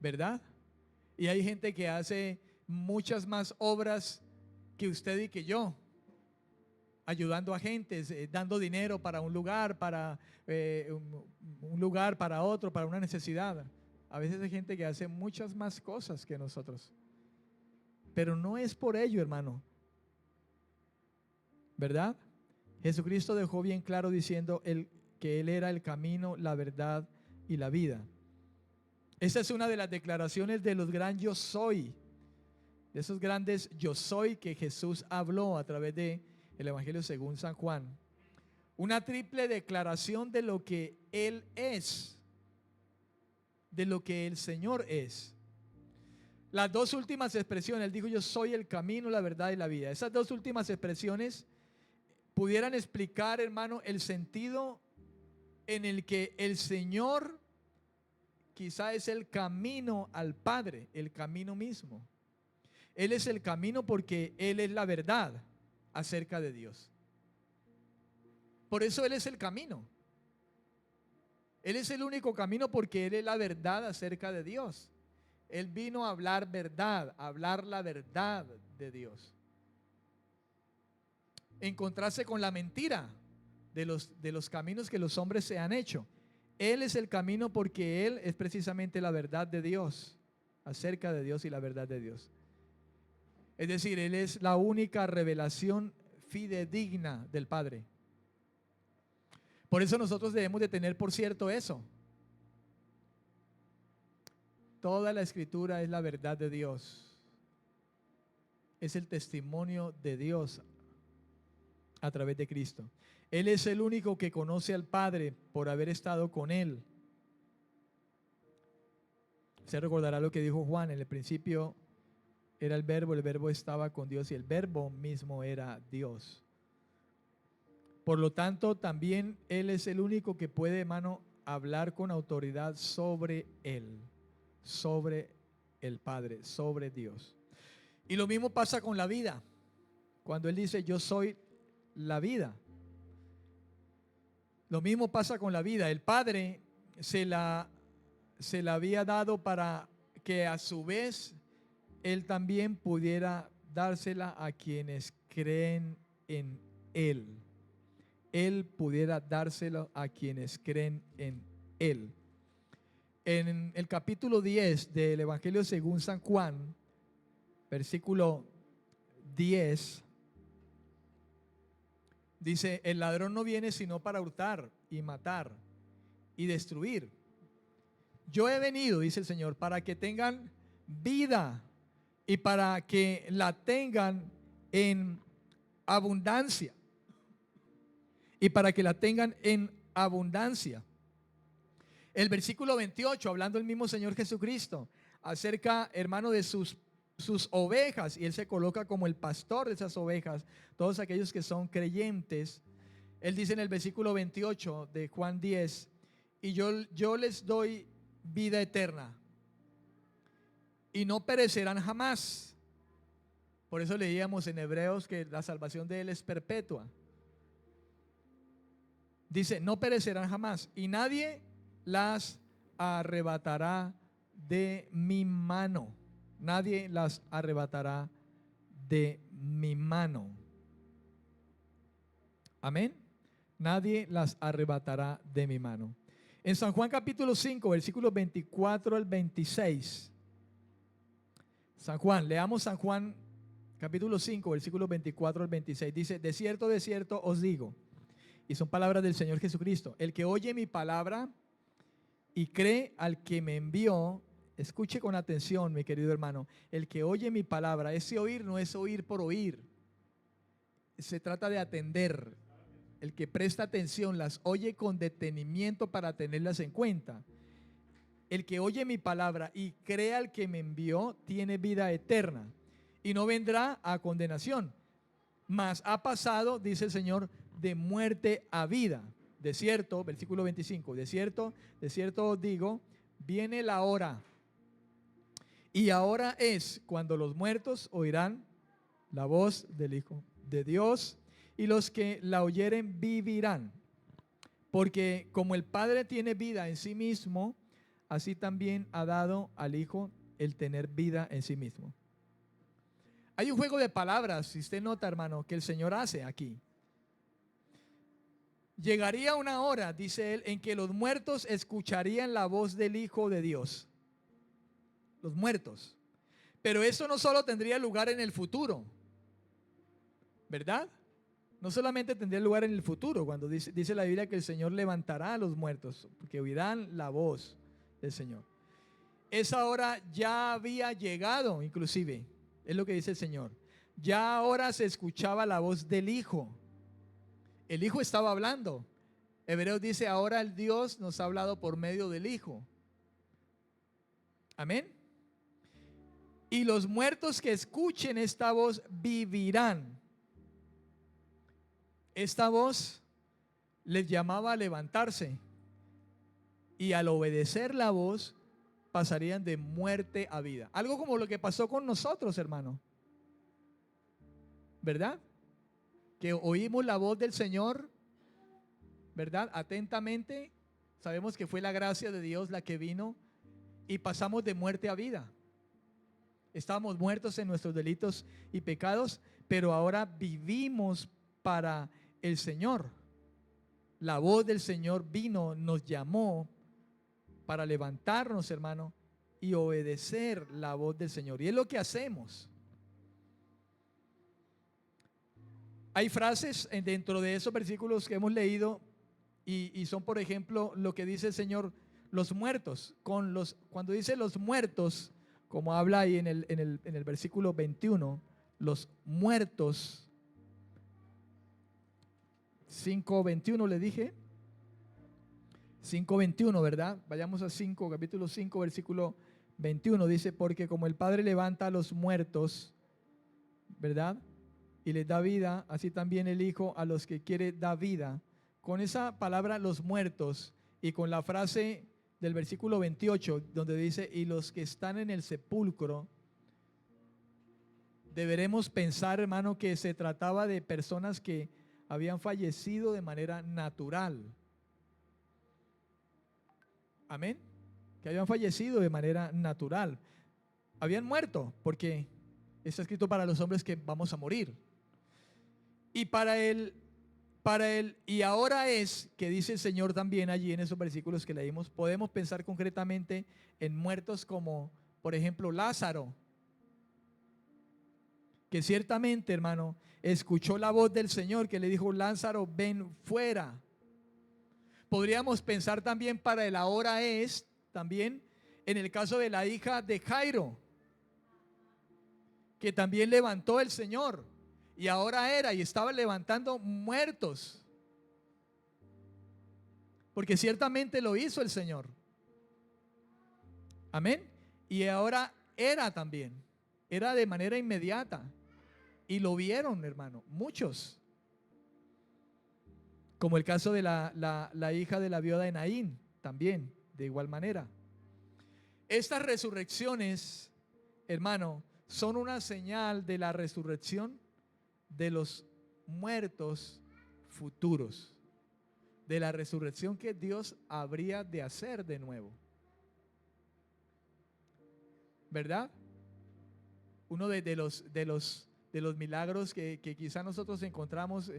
¿verdad? Y hay gente que hace muchas más obras que usted y que yo, ayudando a gentes, dando dinero para un lugar, para un lugar para otro, para una necesidad. A veces hay gente que hace muchas más cosas que nosotros, pero no es por ello, hermano, ¿verdad? Jesucristo dejó bien claro diciendo que Él era el camino, la verdad y la vida. Esa es una de las declaraciones de los gran yo soy, de esos grandes yo soy que Jesús habló a través de el Evangelio según San Juan. Una triple declaración de lo que Él es, de lo que el Señor es. Las dos últimas expresiones, Él dijo: yo soy el camino, la verdad y la vida. Esas dos últimas expresiones pudieran explicar, hermano, el sentido en el que el Señor quizá es el camino al Padre, el camino mismo. Él es el camino porque Él es la verdad acerca de Dios. Por eso Él es el camino. Él es el único camino porque Él es la verdad acerca de Dios. Él vino a hablar verdad, a hablar la verdad de Dios. Encontrarse con la mentira de los caminos que los hombres se han hecho. Él es el camino porque Él es precisamente la verdad de Dios, acerca de Dios y la verdad de Dios. Es decir, Él es la única revelación fidedigna del Padre. Por eso nosotros debemos de tener por cierto eso. Toda la Escritura es la verdad de Dios. Es el testimonio de Dios a través de Cristo. Él es el único que conoce al Padre por haber estado con Él. Se recordará lo que dijo Juan: en el principio era el verbo estaba con Dios y el verbo mismo era Dios. Por lo tanto, también Él es el único que puede, hermano, hablar con autoridad sobre Él, sobre el Padre, sobre Dios. Y lo mismo pasa con la vida. Cuando Él dice: yo soy la vida. Lo mismo pasa con la vida. El Padre se la había dado para que a su vez Él también pudiera dársela a quienes creen en Él. Él pudiera dárselo a quienes creen en Él. En el capítulo 10 del Evangelio según San Juan, versículo 10, dice: el ladrón no viene sino para hurtar y matar y destruir. Yo he venido, dice el Señor, para que tengan vida y para que la tengan en abundancia. Y para que la tengan en abundancia. El versículo 28, hablando el mismo Señor Jesucristo, acerca, hermano, de sus ovejas, y Él se coloca como el pastor de esas ovejas, todos aquellos que son creyentes. Él dice en el versículo 28 de Juan 10, y yo les doy vida eterna, y no perecerán jamás. Por eso leíamos en Hebreos que la salvación de Él es perpetua. Dice: no perecerán jamás, y nadie las arrebatará de mi mano. Nadie las arrebatará de mi mano. Amén. Nadie las arrebatará de mi mano. En San Juan capítulo 5, versículos 24 al 26. San Juan, leamos San Juan capítulo 5, versículos 24 al 26. Dice: de cierto os digo, y son palabras del Señor Jesucristo, el que oye mi palabra y cree al que me envió. Escuche con atención, mi querido hermano. El que oye mi palabra, ese oír no es oír por oír. Se trata de atender. El que presta atención las oye con detenimiento para tenerlas en cuenta. El que oye mi palabra y cree al que me envió tiene vida eterna y no vendrá a condenación, mas ha pasado, dice el Señor, de muerte a vida. De cierto, versículo 25, de cierto os digo, viene la hora, y ahora es cuando los muertos oirán la voz del Hijo de Dios, y los que la oyeren vivirán. Porque como el Padre tiene vida en sí mismo, así también ha dado al Hijo el tener vida en sí mismo. Hay un juego de palabras, si usted nota, hermano, que el Señor hace aquí. Llegaría una hora, dice Él, en que los muertos escucharían la voz del Hijo de Dios. Los muertos. Pero eso no solo tendría lugar en el futuro, ¿verdad? No solamente tendría lugar en el futuro, cuando dice la Biblia que el Señor levantará a los muertos, porque oirán la voz del Señor. Esa hora ya había llegado, inclusive, es lo que dice el Señor. Ya ahora se escuchaba la voz del Hijo. El Hijo estaba hablando. Hebreos dice: ahora el Dios nos ha hablado por medio del Hijo. Amén. Y los muertos que escuchen esta voz vivirán. Esta voz les llamaba a levantarse, y al obedecer la voz pasarían de muerte a vida. Algo como lo que pasó con nosotros, hermano, ¿verdad? Que oímos la voz del Señor, ¿verdad? Atentamente. Sabemos que fue la gracia de Dios la que vino, y pasamos de muerte a vida. Estábamos muertos en nuestros delitos y pecados, pero ahora vivimos para el Señor. La voz del Señor vino, nos llamó para levantarnos, hermano, y obedecer la voz del Señor. Y es lo que hacemos. Hay frases dentro de esos versículos que hemos leído, y son, por ejemplo, lo que dice el Señor: los muertos. Cuando dice los muertos, como habla ahí en el versículo 21, los muertos, 5:21 le dije, 5:21, ¿verdad? Vayamos a capítulo 5, versículo 21, dice: porque como el Padre levanta a los muertos, ¿verdad?, y les da vida, así también el Hijo a los que quiere da vida. Con esa palabra los muertos, y con la frase del versículo 28, donde dice: y los que están en el sepulcro, deberemos pensar, hermano, que se trataba de personas que habían fallecido de manera natural. Amén. Que habían fallecido de manera natural. Habían muerto, porque está escrito para los hombres que vamos a morir. Y para el y ahora es, que dice el Señor también allí en esos versículos que leímos, podemos pensar concretamente en muertos como, por ejemplo, Lázaro, que ciertamente, hermano, escuchó la voz del Señor que le dijo: Lázaro, ven fuera. Podríamos pensar también para el ahora es, también en el caso de la hija de Jairo, que también levantó el Señor, y ahora era y estaba levantando muertos, porque ciertamente lo hizo el Señor. Amén. Y ahora era también, era de manera inmediata, y lo vieron, hermano, muchos, como el caso de la hija de la viuda de Naín, también, de igual manera. Estas resurrecciones, hermano, son una señal de la resurrección de los muertos futuros, de la resurrección que Dios habría de hacer de nuevo, ¿verdad? Uno de los milagros que quizá nosotros encontramos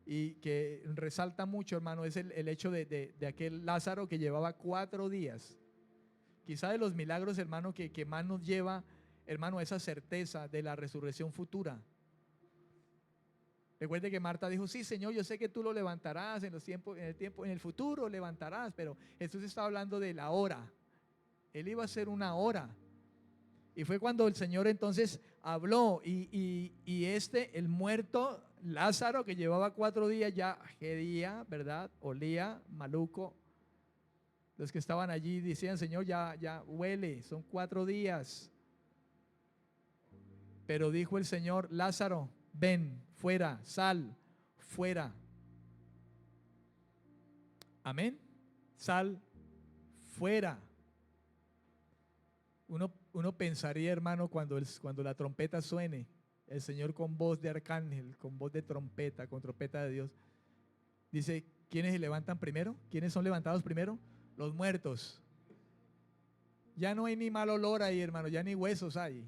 y que resalta mucho, hermano, es el hecho de aquel Lázaro que llevaba 4 días. Quizá de los milagros, hermano, que más nos lleva, hermano, a esa certeza de la resurrección futura. Recuerde que Marta dijo: sí, Señor, yo sé que tú lo levantarás en el futuro levantarás, pero Jesús estaba hablando de la hora. Él iba a ser una hora. Y fue cuando el Señor entonces habló y el muerto Lázaro, que llevaba 4 días, ya gedía, ¿verdad? Olía maluco. Los que estaban allí decían: Señor, ya huele, son 4 días. Pero dijo el Señor: Lázaro, ven fuera, sal fuera. Amén. Sal fuera. Uno pensaría, hermano, cuando la trompeta suene, el Señor con voz de arcángel, con voz de trompeta, con trompeta de Dios, dice: ¿quiénes se levantan primero? ¿Quiénes son levantados primero? Los muertos. Ya no hay ni mal olor ahí, hermano, ya ni huesos hay.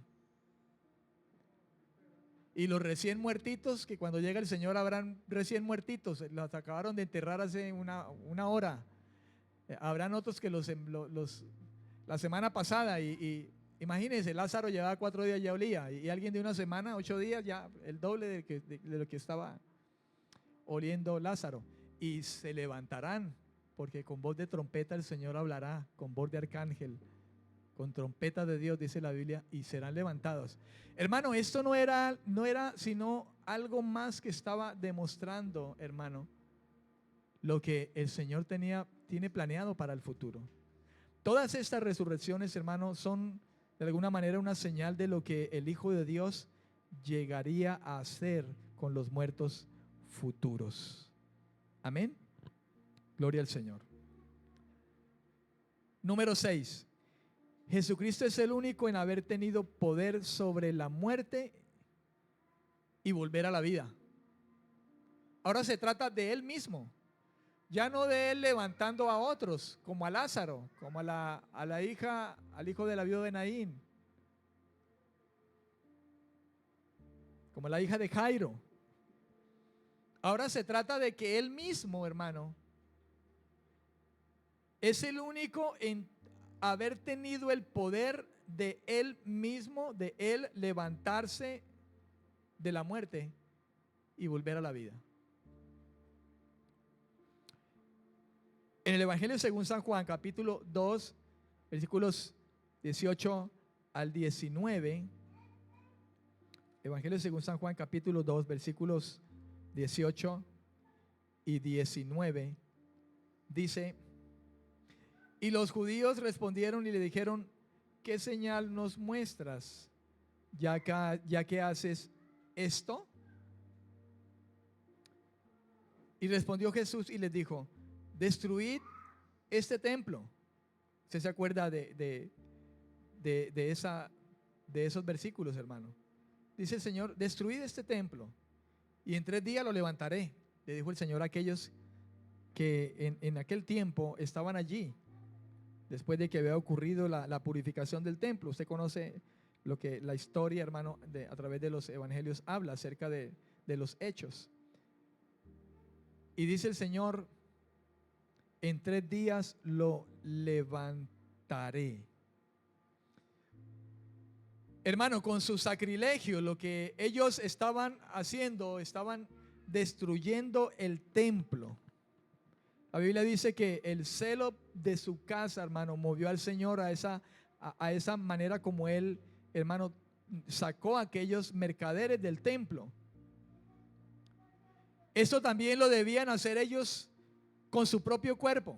Y los recién muertitos, que cuando llega el Señor habrán recién muertitos, los acabaron de enterrar hace una hora. Habrán otros que la semana pasada, y imagínense, Lázaro llevaba 4 días, ya olía, y alguien de una semana, 8 días, ya el doble de lo que estaba oliendo Lázaro. Y se levantarán, porque con voz de trompeta el Señor hablará, con voz de arcángel, con trompeta de Dios, dice la Biblia, y serán levantados. Hermano, esto no era sino algo más que estaba demostrando, hermano, lo que el Señor tiene planeado para el futuro. Todas estas resurrecciones, hermano, son de alguna manera una señal de lo que el Hijo de Dios llegaría a hacer con los muertos futuros. Amén. Gloria al Señor. Número 6. Jesucristo es el único en haber tenido poder sobre la muerte y volver a la vida. Ahora se trata de Él mismo. Ya no de Él levantando a otros, como a Lázaro, como al hijo de la viuda de Naín, como la hija de Jairo. Ahora se trata de que Él mismo, hermano, es el único en haber tenido el poder de Él mismo, de Él levantarse de la muerte y volver a la vida. En el Evangelio según San Juan, capítulo 2, versículos 18 al 19. Evangelio según San Juan, capítulo 2, versículos 18 y 19. Dice: y los judíos respondieron y le dijeron: ¿qué señal nos muestras, ya que haces esto? Y respondió Jesús y les dijo: destruid este templo. ¿Usted se acuerda de esos versículos, hermano? Dice el Señor: destruid este templo y en 3 días lo levantaré. Le dijo el Señor a aquellos que en aquel tiempo estaban allí, después de que había ocurrido la purificación del templo. Usted conoce la historia, hermano, a través de los evangelios habla acerca de los hechos. Y dice el Señor, en 3 días lo levantaré. Hermano, con su sacrilegio, lo que ellos estaban haciendo, estaban destruyendo el templo. La Biblia dice que el celo de su casa, hermano, movió al Señor a esa manera como Él, hermano, sacó a aquellos mercaderes del templo. Eso también lo debían hacer ellos con su propio cuerpo.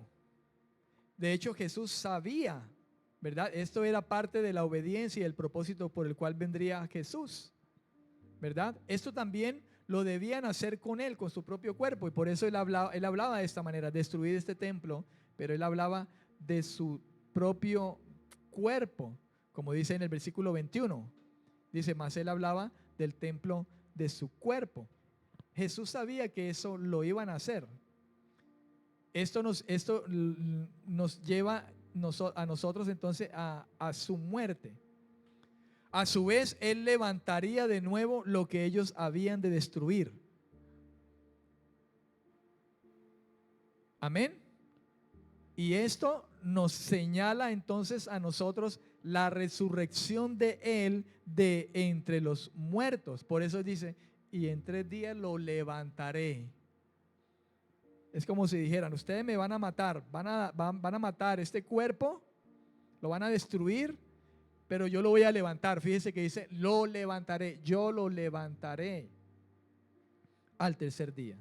De hecho, Jesús sabía, ¿verdad? Esto era parte de la obediencia y el propósito por el cual vendría Jesús, ¿verdad? Esto también lo debían hacer con Él, con su propio cuerpo. Y por eso él hablaba de esta manera, destruir este templo, pero Él hablaba de su propio cuerpo, como dice en el versículo 21. Dice, más Él hablaba del templo de su cuerpo. Jesús sabía que eso lo iban a hacer. Esto nos lleva a nosotros entonces a su muerte. A su vez, Él levantaría de nuevo lo que ellos habían de destruir. Amén. Y esto nos señala entonces a nosotros la resurrección de Él de entre los muertos. Por eso dice, y en 3 días lo levantaré. Es como si dijeran, ustedes me van a matar, van a matar este cuerpo, lo van a destruir, pero yo lo voy a levantar. Fíjese que dice, lo levantaré, yo lo levantaré al 3er día.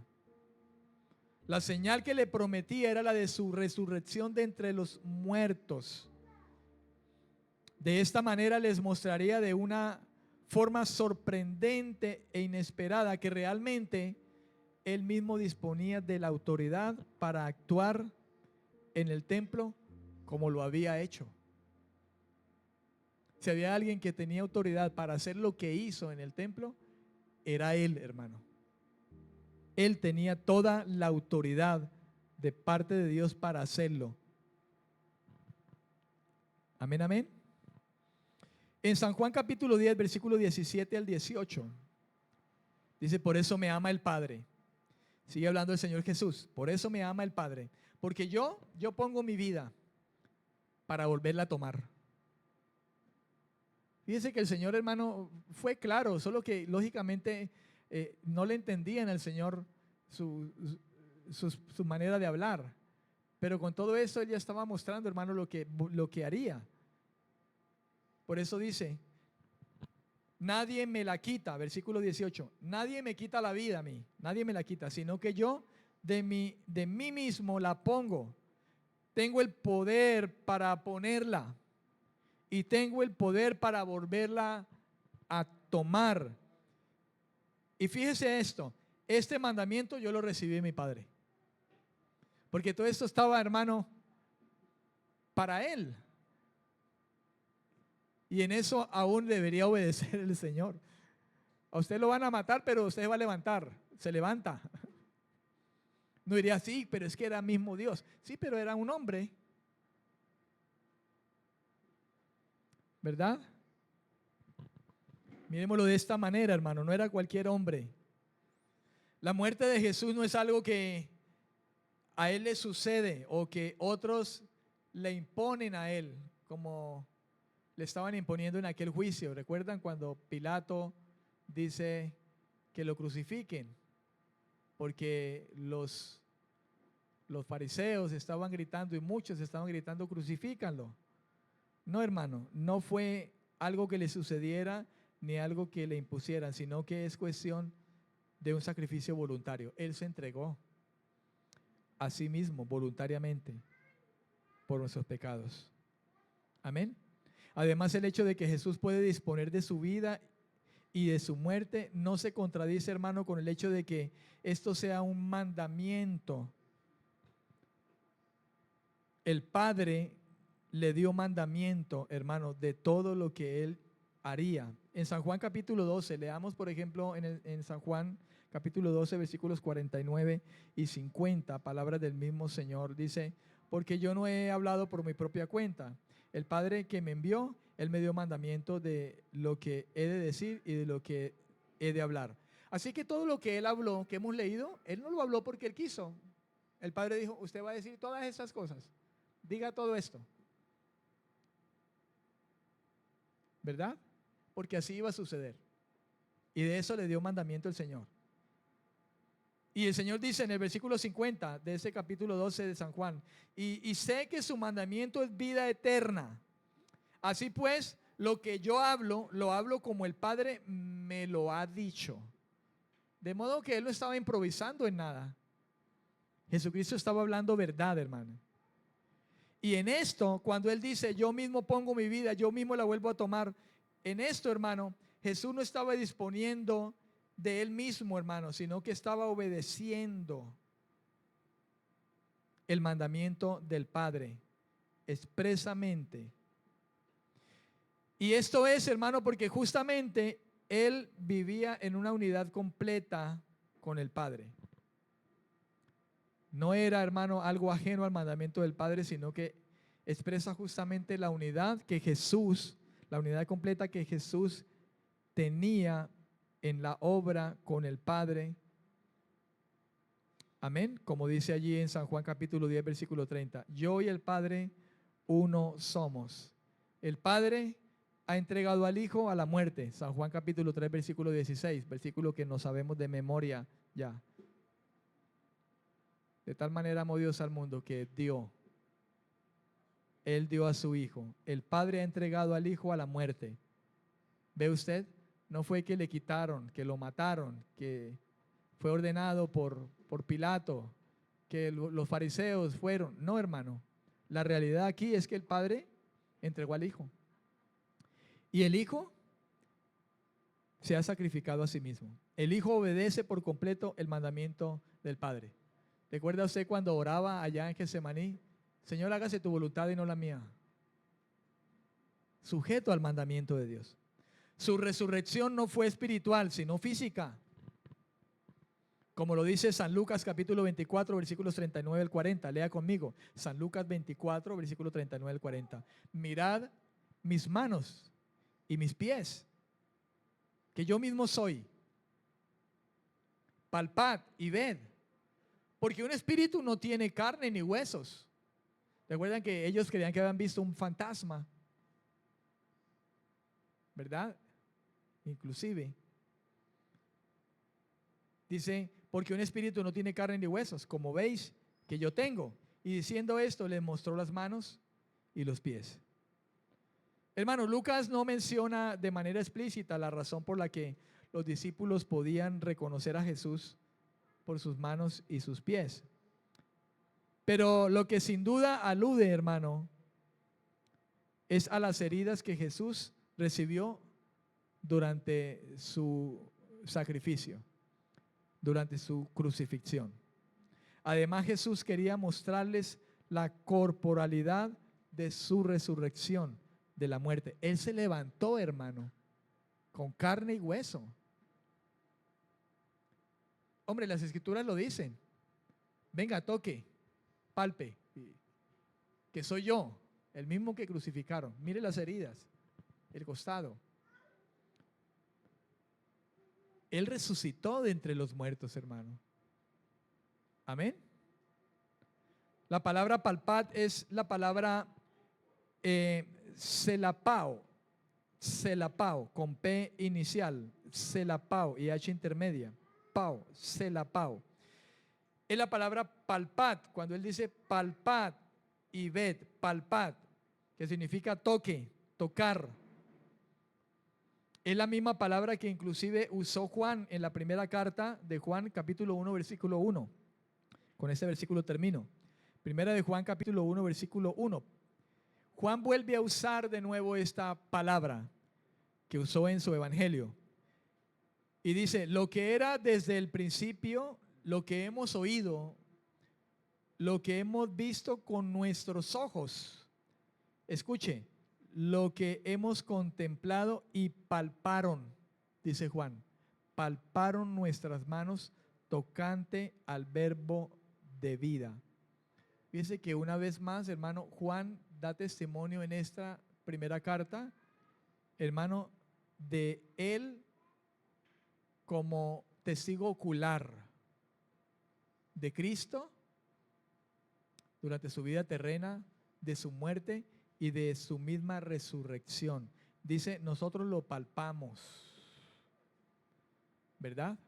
La señal que le prometía era la de su resurrección de entre los muertos. De esta manera les mostraría de una forma sorprendente e inesperada que realmente Él mismo disponía de la autoridad para actuar en el templo como lo había hecho. Si había alguien que tenía autoridad para hacer lo que hizo en el templo, era Él, hermano. Él tenía toda la autoridad de parte de Dios para hacerlo. Amén, amén. En San Juan capítulo 10, versículo 17 al 18, dice, por eso me ama el Padre. Sigue hablando el Señor Jesús. Por eso me ama el Padre. Porque yo pongo mi vida para volverla a tomar. Fíjense que el Señor, hermano, fue claro, solo que lógicamente no le entendían al Señor su manera de hablar. Pero con todo eso Él ya estaba mostrando, hermano, lo que haría. Por eso dice, nadie me la quita, versículo 18, nadie me quita la vida a mí, nadie me la quita, sino que yo de mí mismo la pongo. Tengo el poder para ponerla y tengo el poder para volverla a tomar. Y fíjese esto, este mandamiento yo lo recibí de mi Padre. Porque todo esto estaba, hermano, para Él. Y en eso aún debería obedecer el Señor. A usted lo van a matar, pero usted va a levantar. Se levanta. No diría así, pero es que era mismo Dios. Sí, pero era un hombre. ¿Verdad? Miremoslo de esta manera, hermano. No era cualquier hombre. La muerte de Jesús no es algo que a Él le sucede o que otros le imponen a Él, como le estaban imponiendo en aquel juicio. ¿Recuerdan cuando Pilato dice que lo crucifiquen? Porque los fariseos estaban gritando y muchos estaban gritando, crucifícanlo. No, hermano, no fue algo que le sucediera ni algo que le impusieran, sino que es cuestión de un sacrificio voluntario. Él se entregó a sí mismo voluntariamente por nuestros pecados. Amén. Además, el hecho de que Jesús puede disponer de su vida y de su muerte no se contradice, hermano, con el hecho de que esto sea un mandamiento. El Padre le dio mandamiento, hermano, de todo lo que Él haría. En San Juan capítulo 12, leamos por ejemplo en San Juan capítulo 12, versículos 49 y 50, palabras del mismo Señor. Dice, porque yo no he hablado por mi propia cuenta. El Padre que me envió, Él me dio mandamiento de lo que he de decir y de lo que he de hablar. Así que todo lo que él habló, que hemos leído, él no lo habló porque él quiso. El Padre dijo, usted va a decir todas estas cosas. Diga todo esto. ¿Verdad? Porque así iba a suceder. Y de eso le dio mandamiento el Señor. Y el Señor dice en el versículo 50 de ese capítulo 12 de San Juan, y sé que su mandamiento es vida eterna. Así pues, lo que yo hablo, lo hablo como el Padre me lo ha dicho. De modo que Él no estaba improvisando en nada. Jesucristo estaba hablando verdad, hermano. Y en esto, cuando Él dice, yo mismo pongo mi vida, yo mismo la vuelvo a tomar, en esto, hermano, Jesús no estaba disponiendo de Él mismo, hermano, sino que estaba obedeciendo el mandamiento del Padre expresamente. Y esto es, hermano, porque justamente Él vivía en una unidad completa con el Padre. No era, hermano, algo ajeno al mandamiento del Padre, sino que expresa justamente la unidad que Jesús, la unidad completa que Jesús tenía en la obra con el Padre. Amén. Como dice allí en San Juan capítulo 10, versículo 30. Yo y el Padre uno somos. El Padre ha entregado al Hijo a la muerte. San Juan capítulo 3, versículo 16. Versículo que no sabemos de memoria ya. De tal manera amó Dios al mundo que dio. Él dio a su Hijo. El Padre ha entregado al Hijo a la muerte. ¿Ve usted? No fue que le quitaron, que lo mataron, que fue ordenado por Pilato, que los fariseos fueron. No, hermano. La realidad aquí es que el Padre entregó al Hijo. Y el Hijo se ha sacrificado a sí mismo. El Hijo obedece por completo el mandamiento del Padre. ¿Recuerda usted cuando oraba allá en Getsemaní? Señor, hágase tu voluntad y no la mía. Sujeto al mandamiento de Dios. Su resurrección no fue espiritual, sino física. Como lo dice San Lucas capítulo 24, versículos 39 al 40. Lea conmigo. San Lucas 24, versículo 39 al 40. Mirad mis manos y mis pies, que yo mismo soy. Palpad y ved. Porque un espíritu no tiene carne ni huesos. Recuerdan que ellos creían que habían visto un fantasma, ¿verdad? Inclusive. Dice, porque un espíritu no tiene carne ni huesos, como veis que yo tengo. Y diciendo esto, les mostró las manos y los pies. Hermano, Lucas no menciona de manera explícita la razón por la que los discípulos podían reconocer a Jesús por sus manos y sus pies. Pero lo que sin duda alude, hermano, es a las heridas que Jesús recibió durante su sacrificio, durante su crucifixión. Además, Jesús quería mostrarles la corporalidad de su resurrección de la muerte. Él se levantó, hermano, con carne y hueso. Hombre, las escrituras lo dicen. Venga, toque, palpe, que soy yo, el mismo que crucificaron. Mire las heridas, el costado. Él resucitó de entre los muertos, hermano. Amén. La palabra palpad es la palabra selapao, con P inicial, selapao y H intermedia, pao, selapao. Es la palabra palpad, cuando él dice palpad y ved, palpad, que significa toque, tocar. Es la misma palabra que inclusive usó Juan en la primera carta de Juan, capítulo 1, versículo 1. Con ese versículo termino. Primera de Juan, capítulo 1, versículo 1. Juan vuelve a usar de nuevo esta palabra que usó en su evangelio. Y dice, lo que era desde el principio, lo que hemos oído, lo que hemos visto con nuestros ojos. Escuche, lo que hemos contemplado y palparon, dice Juan, palparon nuestras manos tocante al verbo de vida. Fíjense que una vez más, hermano, Juan da testimonio en esta primera carta, hermano, de él como testigo ocular de Cristo durante su vida terrena, de su muerte y de su misma resurrección. Dice, nosotros lo palpamos, ¿verdad?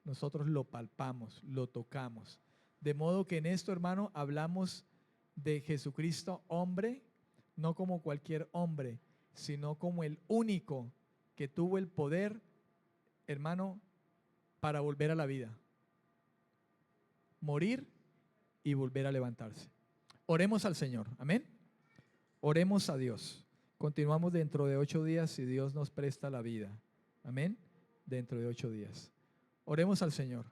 Nosotros lo palpamos, lo tocamos. De modo que en esto, hermano, hablamos de Jesucristo hombre, no como cualquier hombre, sino como el único que tuvo el poder, hermano, para volver a la vida, morir y volver a levantarse. Oremos al Señor, amén. Oremos a Dios. Continuamos dentro de 8 días si Dios nos presta la vida, amén. Dentro de 8 días. Oremos al Señor.